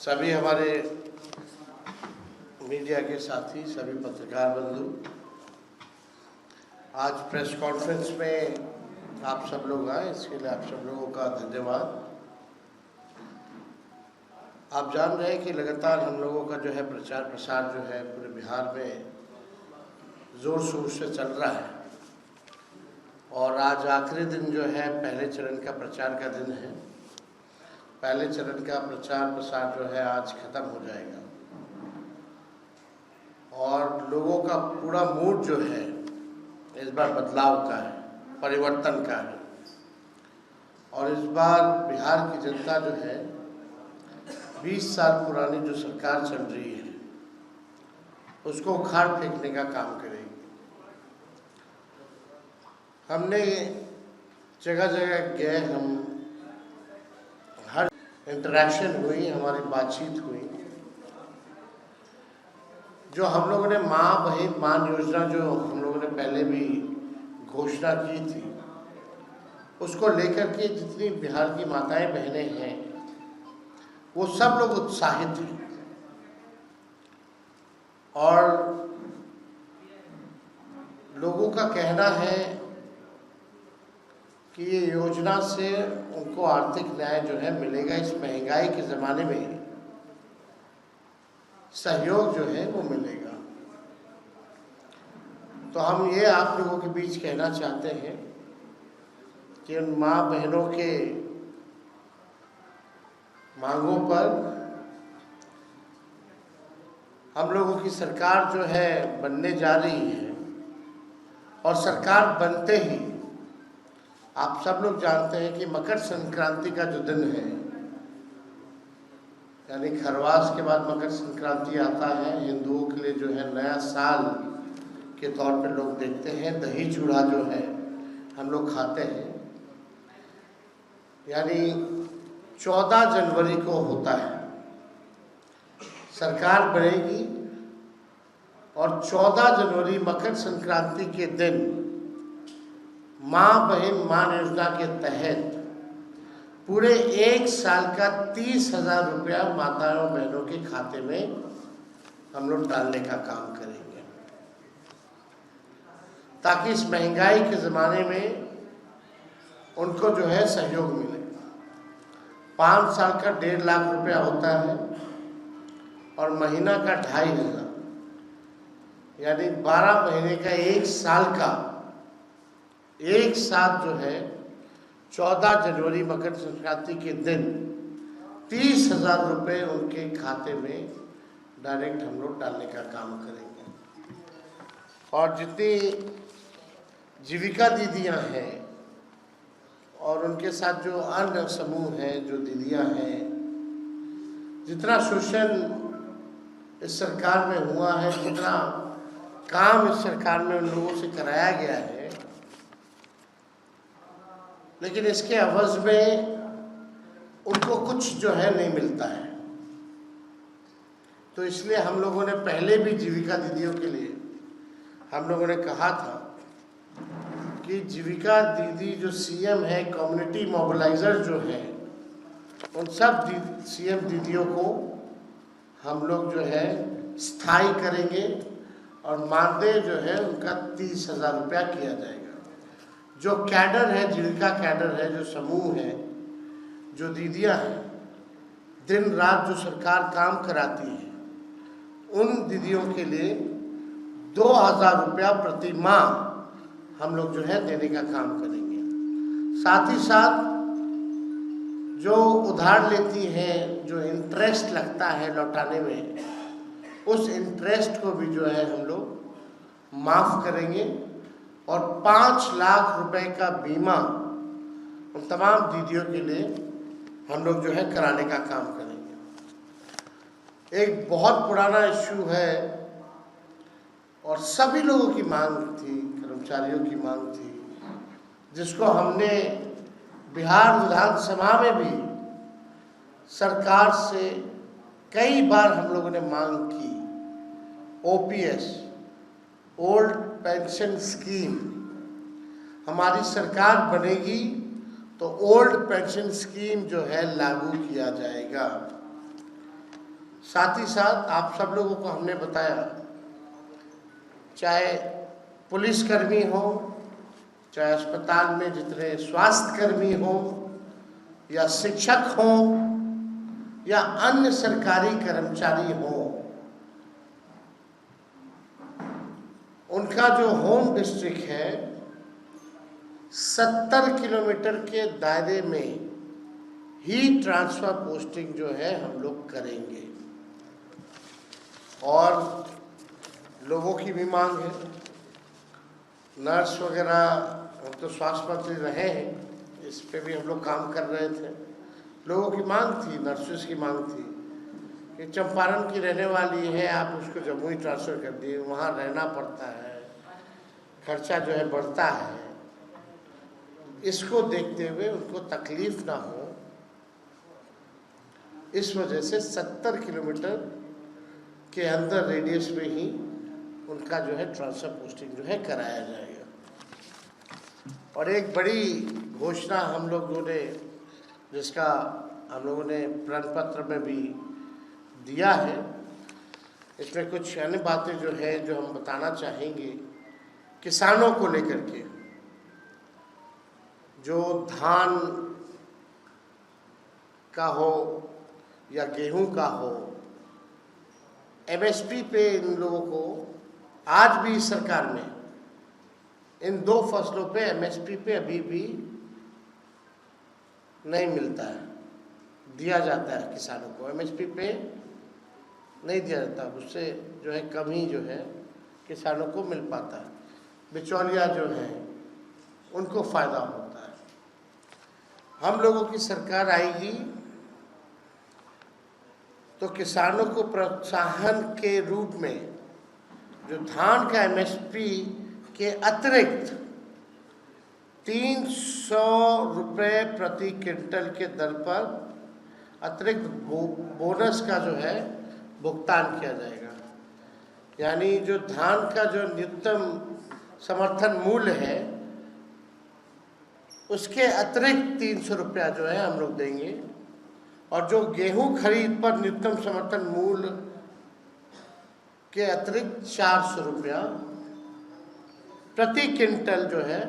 सभी हमारे मीडिया के साथी, सभी पत्रकार बंधु, आज प्रेस कॉन्फ्रेंस में आप सब लोग आए, इसके लिए आप सब लोगों का धन्यवाद। आप जान रहे हैं कि लगातार हम लोगों का जो है प्रचार प्रसार जो है पूरे बिहार में ज़ोर शोर से चल रहा है और आज आखिरी दिन जो है पहले चरण का प्रचार का दिन है। पहले चरण का प्रचार प्रसार जो है आज खत्म हो जाएगा और लोगों का पूरा मूड जो है इस बार बदलाव का है, परिवर्तन का है। और इस बार बिहार की जनता जो है 20 साल पुरानी जो सरकार चल रही है उसको उखाड़ फेंकने का काम करेगी। हमने जगह जगह गए, हम हर इंटरेक्शन हुई, हमारी बातचीत हुई। जो हम लोगों ने माँ बहन मान योजना जो हम लोगों ने पहले भी घोषणा की थी, उसको लेकर के जितनी बिहार की माताएं बहनें हैं वो सब लोग उत्साहित हैं और लोगों का कहना है कि ये योजना से उनको आर्थिक न्याय जो है मिलेगा। इस महंगाई के ज़माने में सहयोग जो है वो मिलेगा। तो हम ये आप लोगों के बीच कहना चाहते हैं कि उन माँ बहनों के मांगों पर हम लोगों की सरकार जो है बनने जा रही है और सरकार बनते ही आप सब लोग जानते हैं कि मकर संक्रांति का जो दिन है, यानी खरवास के बाद मकर संक्रांति आता है। हिंदुओं के लिए जो है नया साल के तौर पर लोग देखते हैं। दही चूड़ा जो है हम लोग खाते हैं, यानी 14 जनवरी को होता है सरकार बनेगी और 14 जनवरी मकर संक्रांति के दिन माँ बहन मान योजना के तहत पूरे 1 साल का 30,000 रुपया माताओं बहनों के खाते में हम लोग डालने का काम करेंगे, ताकि इस महंगाई के ज़माने में उनको जो है सहयोग मिले। 5 साल का 1.5 लाख रुपया होता है और महीना का 2,500, यानी 12 महीने का 1 साल का एक साथ जो है 14 जनवरी मकर संक्रांति के दिन 30,000 रुपये उनके खाते में डायरेक्ट हम लोग डालने का काम करेंगे। और जितनी जीविका दीदियां हैं और उनके साथ जो अन्य समूह हैं, जो दीदियां हैं, जितना शोषण इस सरकार में हुआ है, जितना काम इस सरकार में उन लोगों से कराया गया है, लेकिन इसके अवज़ में उनको कुछ जो है नहीं मिलता है। तो इसलिए हम लोगों ने पहले भी जीविका दीदियों के लिए हम लोगों ने कहा था कि जीविका दीदी जो सीएम है, कम्युनिटी मोबिलाइजर जो है, उन सब सीएम दीदियों को हम लोग जो है स्थायी करेंगे और मानदेय जो है उनका 30,000 रुपया किया जाएगा। जो कैडर है, जीविका कैडर है, जो समूह है, जो दीदियां हैं, दिन रात जो सरकार काम कराती है, उन दीदियों के लिए 2,000 रुपया प्रति माह हम लोग जो है देने का काम करेंगे। साथ ही साथ जो उधार लेती हैं, जो इंटरेस्ट लगता है लौटाने में, उस इंटरेस्ट को भी जो है हम लोग माफ़ करेंगे और 5 लाख रुपए का बीमा उन तमाम दीदियों के लिए हम लोग जो है कराने का काम करेंगे। एक बहुत पुराना इश्यू है और सभी लोगों की मांग थी, कर्मचारियों की मांग थी, जिसको हमने बिहार विधानसभा में भी सरकार से कई बार हम लोगों ने मांग की। ओपीएस, ओल्ड पेंशन स्कीम, हमारी सरकार बनेगी तो ओल्ड पेंशन स्कीम जो है लागू किया जाएगा। साथ ही साथ आप सब लोगों को हमने बताया, चाहे पुलिसकर्मी हो, चाहे अस्पताल में जितने स्वास्थ्यकर्मी हो, या शिक्षक हो, या अन्य सरकारी कर्मचारी हो, उनका जो होम डिस्ट्रिक्ट है 70 किलोमीटर के दायरे में ही ट्रांसफर पोस्टिंग जो है हम लोग करेंगे। और लोगों की भी मांग है, नर्स वगैरह, हम तो स्वास्थ्य मंत्री रहे हैं, इस पे भी हम लोग काम कर रहे थे। लोगों की मांग थी, नर्सेस की मांग थी कि चंपारण की रहने वाली है, आप उसको जम्मू ही ट्रांसफ़र कर दिए, वहाँ रहना पड़ता है, खर्चा जो है बढ़ता है। इसको देखते हुए उनको तकलीफ ना हो, इस वजह से 70 किलोमीटर के अंदर रेडियस में ही उनका जो है ट्रांसफ़र पोस्टिंग जो है कराया जाएगा। और एक बड़ी घोषणा हम लोगों ने, जिसका हम लोगों ने प्रण पत्र में भी दिया है, इसमें कुछ अन्य बातें जो है जो हम बताना चाहेंगे किसानों को लेकर के। जो धान का हो या गेहूं का हो, एमएसपी पे इन लोगों को आज भी सरकार में इन दो फसलों पे एमएसपी पे अभी भी नहीं मिलता है। दिया जाता है किसानों को, एमएसपी पे नहीं दिया जाता, उससे जो है कम ही जो है किसानों को मिल पाता है। बिचौलिया जो है उनको फ़ायदा होता है। हम लोगों की सरकार आएगी तो किसानों को प्रोत्साहन के रूप में जो धान का एमएसपी के अतिरिक्त 300 रुपये प्रति क्विंटल के दर पर अतिरिक्त बोनस का जो है भुगतान किया जाएगा। यानी जो धान का जो न्यूनतम समर्थन मूल्य है उसके अतिरिक्त 300 रुपया जो है हम लोग देंगे। और जो गेहूं खरीद पर न्यूनतम समर्थन मूल्य के अतिरिक्त 400 रुपया प्रति क्विंटल जो है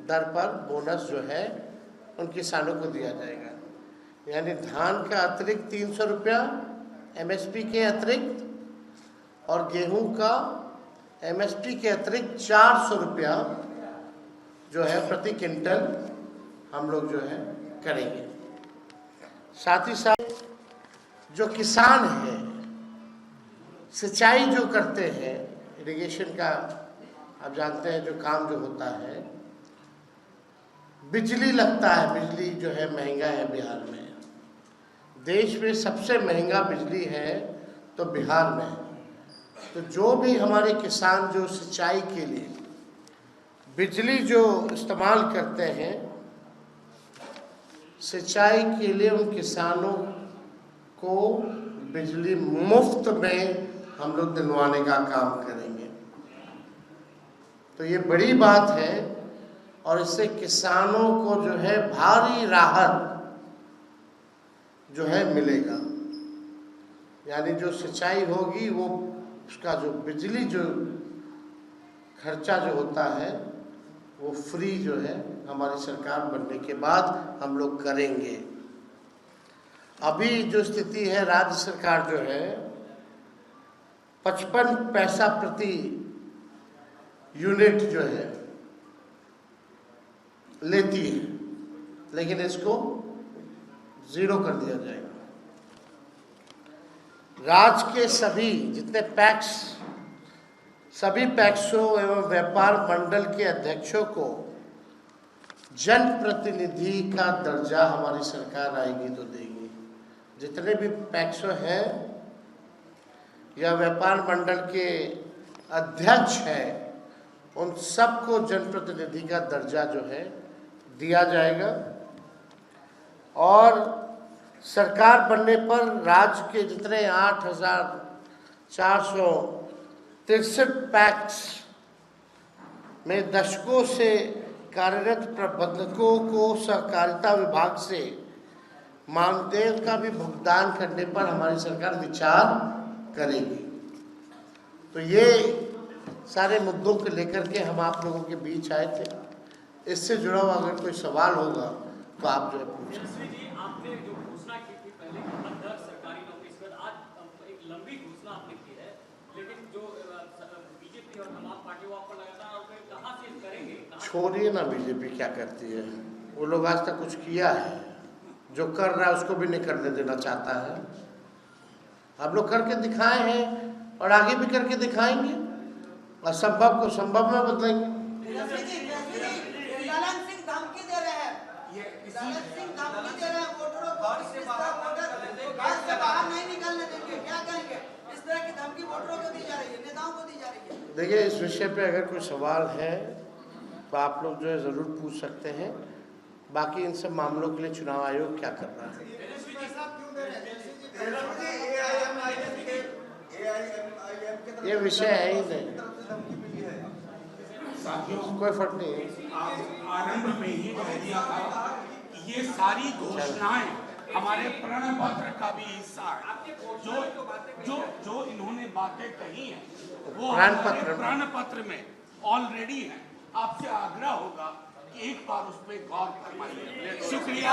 दर पर बोनस जो है उन किसानों को दिया जाएगा। यानी धान का अतिरिक्त 300 रुपया एमएसपी के अतिरिक्त, और गेहूं का एमएसपी के अतिरिक्त 400 रुपया जो है प्रति क्विंटल हम लोग जो है करेंगे। साथ ही साथ जो किसान है, सिंचाई जो करते हैं, इरिगेशन का आप जानते हैं जो काम जो होता है, बिजली लगता है, बिजली जो है महंगा है बिहार में। देश में सबसे महंगा बिजली है तो बिहार में है। तो जो भी हमारे किसान जो सिंचाई के लिए बिजली जो इस्तेमाल करते हैं, सिंचाई के लिए उन किसानों को बिजली मुफ्त में हम लोग दिलवाने का काम करेंगे। तो ये बड़ी बात है और इससे किसानों को जो है भारी राहत जो है मिलेगा। यानी जो सिंचाई होगी वो उसका जो बिजली जो खर्चा जो होता है वो फ्री जो है हमारी सरकार बनने के बाद हम लोग करेंगे। अभी जो स्थिति है, राज्य सरकार जो है 55 पैसा प्रति यूनिट जो है लेती है, लेकिन इसको 0 कर दिया जाएगा। राज्य के सभी जितने पैक्स, सभी पैक्सों एवं व्यापार मंडल के अध्यक्षों को जनप्रतिनिधि का दर्जा हमारी सरकार आएगी तो देगी। जितने भी पैक्सों हैं या व्यापार मंडल के अध्यक्ष हैं, उन सबको जनप्रतिनिधि का दर्जा जो है दिया जाएगा। और सरकार बनने पर राज्य के जितने 8,463 पैक्स में दशकों से कार्यरत प्रबंधकों को सहकारिता विभाग से मानदेय का भी भुगतान करने पर हमारी सरकार विचार करेगी। तो ये सारे मुद्दों को लेकर के हम आप लोगों के बीच आए थे। इससे जुड़ा हुआ अगर कोई सवाल होगा तो आप जो है पूछ सकते हैं। आपने जो घोषणा की थी पहले हर सरकारी नौकरी के बाद आज एक लंबी घोषणा आपने की है, लेकिन जो बीजेपी और तमाम पार्टियों आपको लगातार कहाँ से करेंगे? छोड़िए ना बीजेपी क्या करती है, वो लोग आज तक कुछ किया है, जो कर रहा है उसको भी नहीं करने देना चाहता है। आप लोग करके दिखाए हैं और आगे भी करके दिखाएंगे, असंभव को संभव में बदलेंगे। देखिए, इस विषय पे अगर कोई सवाल है तो आप लोग जो है ज़रूर पूछ सकते हैं। बाकी इन सब मामलों के लिए चुनाव आयोग क्या कर रहा है, ये विषय है ही नहीं, कोई फर्क नहीं है। आरंभ में ही कह दिया था कि ये सारी घोषणाएं हमारे प्रण पत्र का भी हिस्सा है। जो इन्होंने बातें कही हैं वो प्रण पत्र में ऑलरेडी है। आपसे आग्रह होगा कि एक बार उस पर गौर फरमाइए। शुक्रिया।